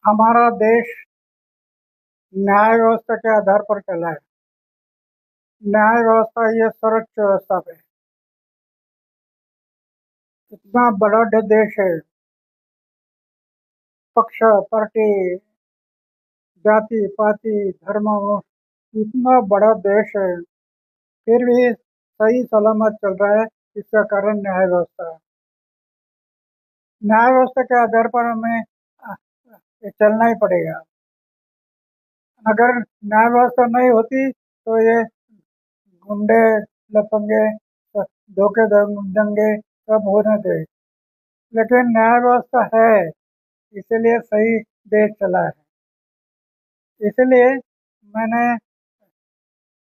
हमारा देश न्याय व्यवस्था के आधार पर चला है। न्याय व्यवस्था ये सर्वोच्च व्यवस्था है। इतना बड़ा देश है, पक्ष पार्टी जाति पाति धर्म इतना बड़ा देश है, फिर भी सही सलामत चल रहा है। इसका कारण न्याय व्यवस्था है। न्याय व्यवस्था के आधार पर हमें चलना ही पड़ेगा। अगर न्याय व्यवस्था नहीं होती तो ये गुंडे लफंगे धोखे दंगे सब होने थे, लेकिन न्याय व्यवस्था है, इसीलिए सही देश चला है। इसलिए मैंने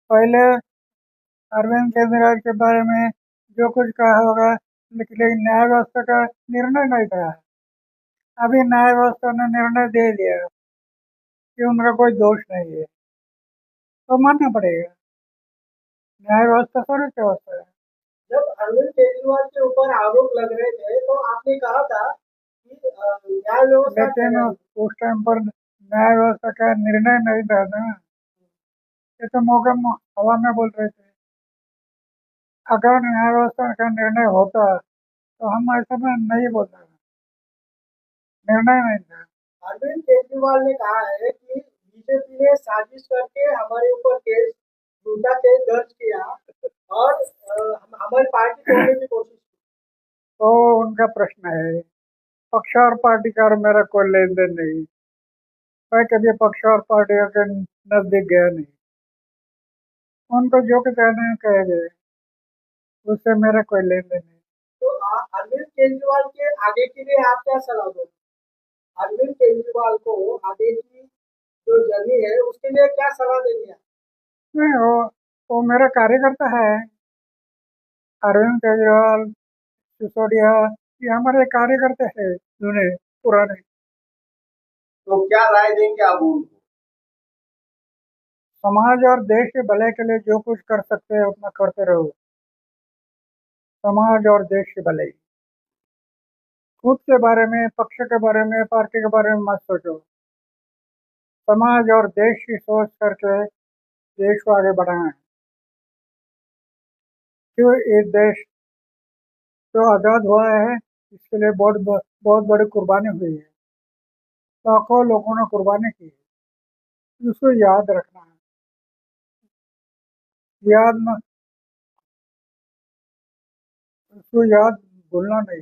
पहले अरविंद केजरीवाल के बारे में जो कुछ कहा होगा, लेकिन न्याय व्यवस्था का निर्णय नहीं कहा। अभी न्याय व्यवस्था ने निर्णय दे दिया कि उनका कोई दोष नहीं है, तो मानना पड़ेगा। न्याय व्यवस्था सर्वोच्च व्यवस्था है। जब अरविंद केजरीवाल के ऊपर आरोप लग रहे थे तो आपने कहा था कि न्याय व्यवस्था, लेकिन उस टाइम पर न्याय व्यवस्था का निर्णय नहीं था ना, ये तो मौके हवा में बोल रहे थे। अगर न्याय व्यवस्था का निर्णय होता तो हम ऐसा में नहीं बोलते। निर्णय नहीं था। अरविंद केजरीवाल ने कहा है कि बीजेपी ने साजिश करके हमारे ऊपर केस, झूठा केस दर्ज किया और हमारी पार्टी तोड़ने की कोशिश की। तो उनका प्रश्न है। पक्ष और पार्टी का और मेरा कोई लेन देन नहीं। मैं कभी पक्ष और पार्टियों के नजदीक गया नहीं। उनको जो कुछ कहना है कह गए, उससे मेरा कोई लेन देन नहीं। तो अरविंद केजरीवाल के आगे के लिए आप क्या सलाह दोगे? अरविंद केजरीवाल को आगे की जो जर्नी है उसके लिए क्या सलाह देंगे आप? नहीं, वो मेरा कार्यकर्ता है। अरविंद केजरीवाल, सिसोदिया, ये हमारे कार्यकर्ता है जुने पुराने। तो क्या राय देंगे आप उनको? समाज और देश के भले के लिए जो कुछ कर सकते हैं उतना करते रहो। समाज और देश के भले, खुद के बारे में, पक्ष के बारे में, पार्टी के बारे में मत सोचो। समाज और देश की सोच करके देश को आगे बढ़ाना है। क्यों ये देश जो आज़ाद हुआ है, इसके लिए बहुत बड़ी कुर्बानी हुई है। लाखों लोगों ने कुर्बानी की है, उसको याद रखना है। याद मत, उसको याद भूलना नहीं।